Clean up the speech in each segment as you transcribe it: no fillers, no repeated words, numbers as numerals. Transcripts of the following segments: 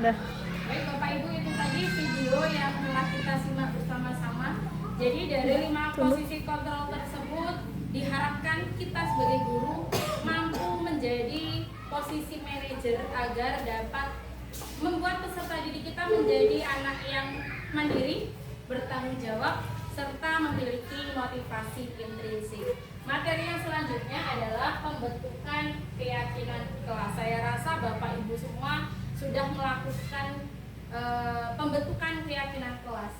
Dah. Baik Bapak Ibu, itu tadi video yang telah kita simak bersama-sama. Jadi dari 5 posisi kontrol tersebut diharapkan kita sebagai guru mampu menjadi posisi manajer agar dapat membuat peserta didik kita menjadi anak yang mandiri, bertanggung jawab, serta memiliki motivasi intrinsik. Materi yang selanjutnya adalah pembentukan keyakinan kelas. Saya rasa Bapak Ibu semua sudah melakukan pembentukan keyakinan kelas.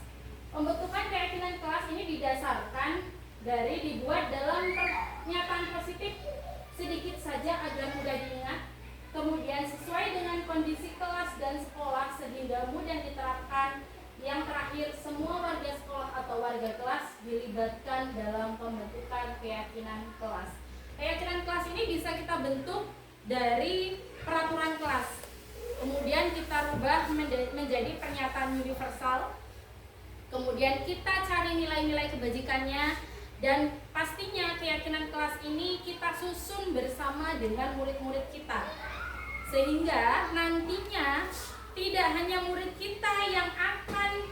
Pembentukan keyakinan kelas ini didasarkan dari dibuat dalam pernyataan positif sedikit saja agar mudah diingat, kemudian sesuai dengan kondisi kelas dan sekolah sehingga mudah diterapkan. Yang terakhir, semua warga sekolah atau warga kelas dilibatkan dalam pembentukan keyakinan kelas. Keyakinan kelas ini bisa kita bentuk dari peraturan kelas, kemudian kita rubah menjadi pernyataan universal, kemudian kita cari nilai-nilai kebajikannya, dan pastinya keyakinan kelas ini kita susun bersama dengan murid-murid kita, sehingga nantinya tidak hanya murid kita yang akan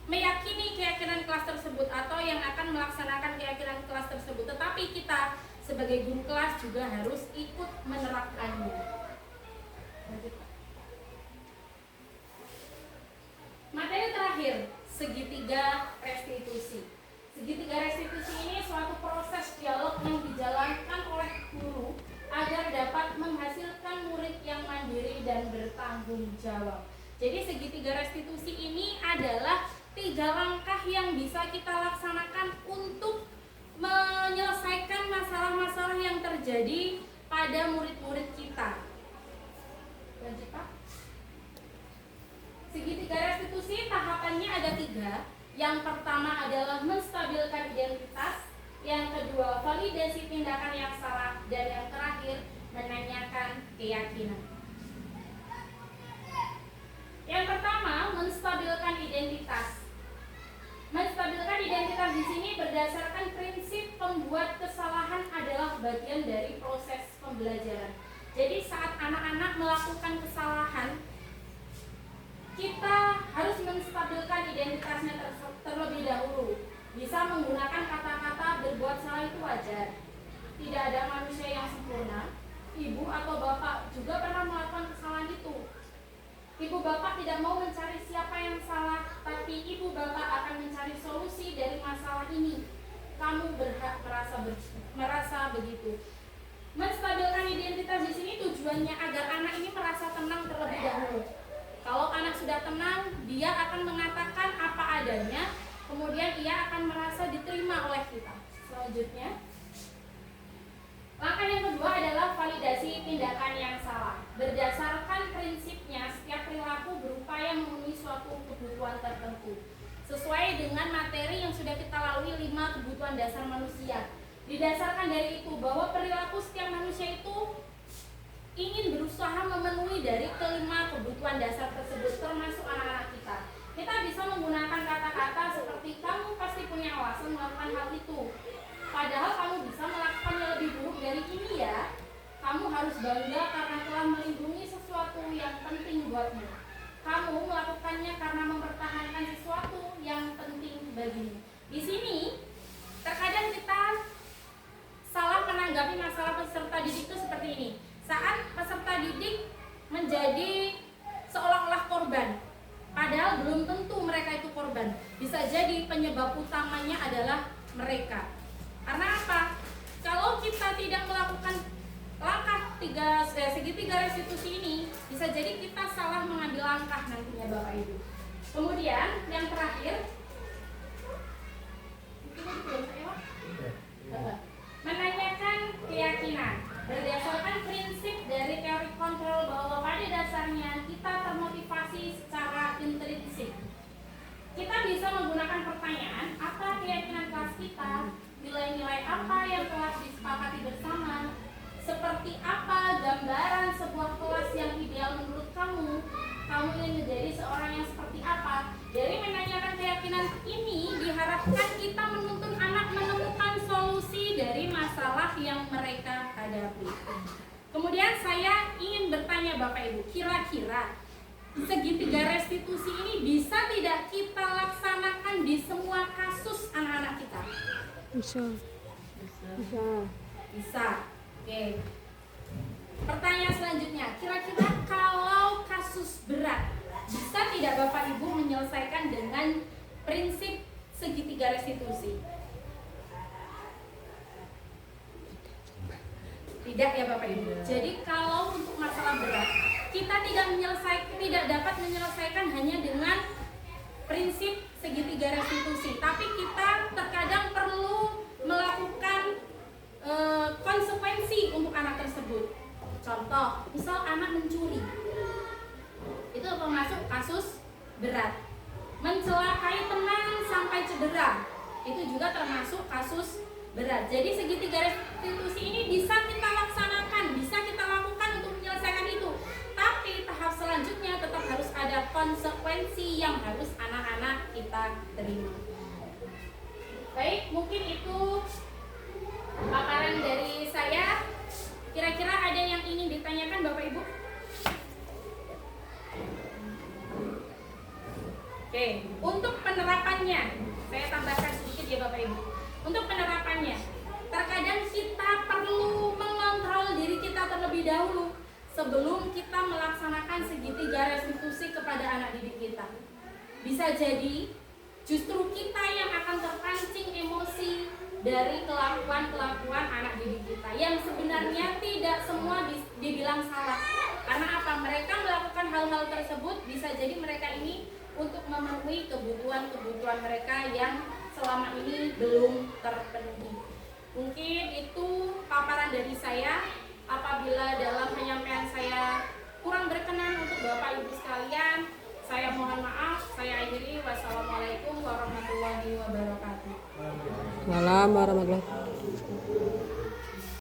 meyakini keyakinan kelas tersebut atau yang akan melaksanakan keyakinan kelas tersebut, tetapi kita sebagai guru kelas juga harus ikut menerapkannya. Materi terakhir, segitiga restitusi. Segitiga restitusi ini suatu proses dialog yang dijalankan oleh guru agar dapat menghasilkan murid yang mandiri dan bertanggung jawab. Jadi segitiga restitusi ini adalah 3 langkah yang bisa kita laksanakan untuk menyelesaikan masalah-masalah yang terjadi pada murid-murid kita. Lanjut Pak. Segitiga restitusi tahapannya ada 3. Yang pertama adalah menstabilkan identitas, yang kedua validasi tindakan yang salah, dan yang terakhir menanyakan keyakinan. Yang pertama, menstabilkan identitas. Menstabilkan identitas di sini berdasarkan prinsip pembuat kesalahan adalah bagian dari proses pembelajaran. Jadi saat anak-anak melakukan kesalahan, kita harus menstabilkan identitasnya terlebih dahulu. Bisa menggunakan kata-kata berbuat salah itu wajar. Tidak ada manusia yang sempurna. Ibu atau bapak juga pernah melakukan kesalahan itu. Ibu bapak tidak mau mencari siapa yang salah, tapi ibu bapak akan mencari solusi dari masalah ini. Kamu berhak merasa begitu. Menstabilkan identitas di sini tujuannya agar anak ini merasa tenang terlebih dahulu. Kalau anak sudah tenang, dia akan mengatakan apa adanya, kemudian ia akan merasa diterima oleh kita. Selanjutnya, langkah yang kedua adalah validasi tindakan yang salah. Berdasarkan prinsipnya, setiap perilaku berupaya memenuhi suatu kebutuhan tertentu sesuai dengan materi yang sudah kita lalui 5 kebutuhan dasar manusia. Didasarkan dari itu bahwa perilaku setiap manusia itu ingin berusaha memenuhi dari kelima kebutuhan dasar tersebut, termasuk anak-anak kita. Kita bisa menggunakan kata-kata seperti kamu pasti punya alasan melakukan hal itu, padahal kamu bisa melakukannya lebih buruk dari ini ya. Kamu harus bangga karena telah melindungi sesuatu yang penting buatmu. Kamu melakukannya karena mempertahankan sesuatu yang penting bagimu. Di sini terkadang kita salah menanggapi masalah peserta didik itu seperti ini. Saat peserta didik menjadi seolah-olah korban, padahal belum tentu mereka itu korban. Bisa jadi penyebab utamanya adalah mereka. Karena apa? Kalau kita tidak melakukan langkah segitiga restitusi ini, bisa jadi kita salah mengambil langkah nantinya Bapak Ibu. Kemudian yang terakhir, menanyakan keyakinan. Berdasarkan prinsip dari teori kontrol bahwa pada dasarnya kita termotivasi secara intrinsik. Kita bisa menggunakan pertanyaan, apa keyakinan kelas kita? Nilai-nilai apa yang telah disepakati bersama? Seperti apa gambaran sebuah kelas yang ideal menurut kamu? Kamu ingin menjadi seorang yang seperti apa? Dari menanyakan keyakinan ini diharapkan kita menuntun anak menemukan solusi dari masalah yang mereka hadapi. Kemudian saya ingin bertanya Bapak Ibu, kira-kira segitiga restitusi ini bisa tidak kita laksanakan di semua kasus anak-anak kita? Bisa. Bisa. Oke. Pertanyaan selanjutnya, kira-kira kalau kasus berat, bisa tidak Bapak Ibu menyelesaikan dengan prinsip segitiga restitusi? Tidak ya Bapak Ibu. Jadi kalau untuk masalah berat, kita tidak dapat menyelesaikan hanya dengan prinsip segitiga restitusi, tapi kita terkadang perlu melakukan konsekuensi untuk anak tersebut. Contoh, misal anak mencuri, itu termasuk kasus berat. Mencelakai teman sampai cedera, itu juga termasuk kasus berat. Jadi segitiga restitusi ini bisa kita laksanakan, bisa kita lakukan untuk menyelesaikan itu. Tapi tahap selanjutnya tetap harus ada konsekuensi yang harus anak-anak kita terima. Baik, mungkin itu paparan dari saya. Kira-kira ada yang ingin ditanyakan Bapak Ibu? Oke, untuk penerapannya, saya tambahkan sedikit ya Bapak Ibu. Untuk penerapannya, terkadang kita perlu mengontrol diri kita terlebih dahulu sebelum kita melaksanakan segitiga restitusi kepada anak didik kita. Bisa jadi justru kita yang akan terpancing emosi dari kelakuan-kelakuan anak didik kita yang sebenarnya tidak semua dibilang salah. Karena apa? Mereka melakukan hal-hal tersebut bisa jadi mereka ini untuk memenuhi kebutuhan-kebutuhan mereka yang selama ini belum terpenuhi. Mungkin itu paparan dari saya. Apabila dalam penyampaian saya kurang berkenan untuk Bapak Ibu sekalian, saya mohon maaf. Saya akhiri. Wassalamualaikum warahmatullahi wabarakatuh. Waalaikumsalam warahmatullahi wabarakatuh.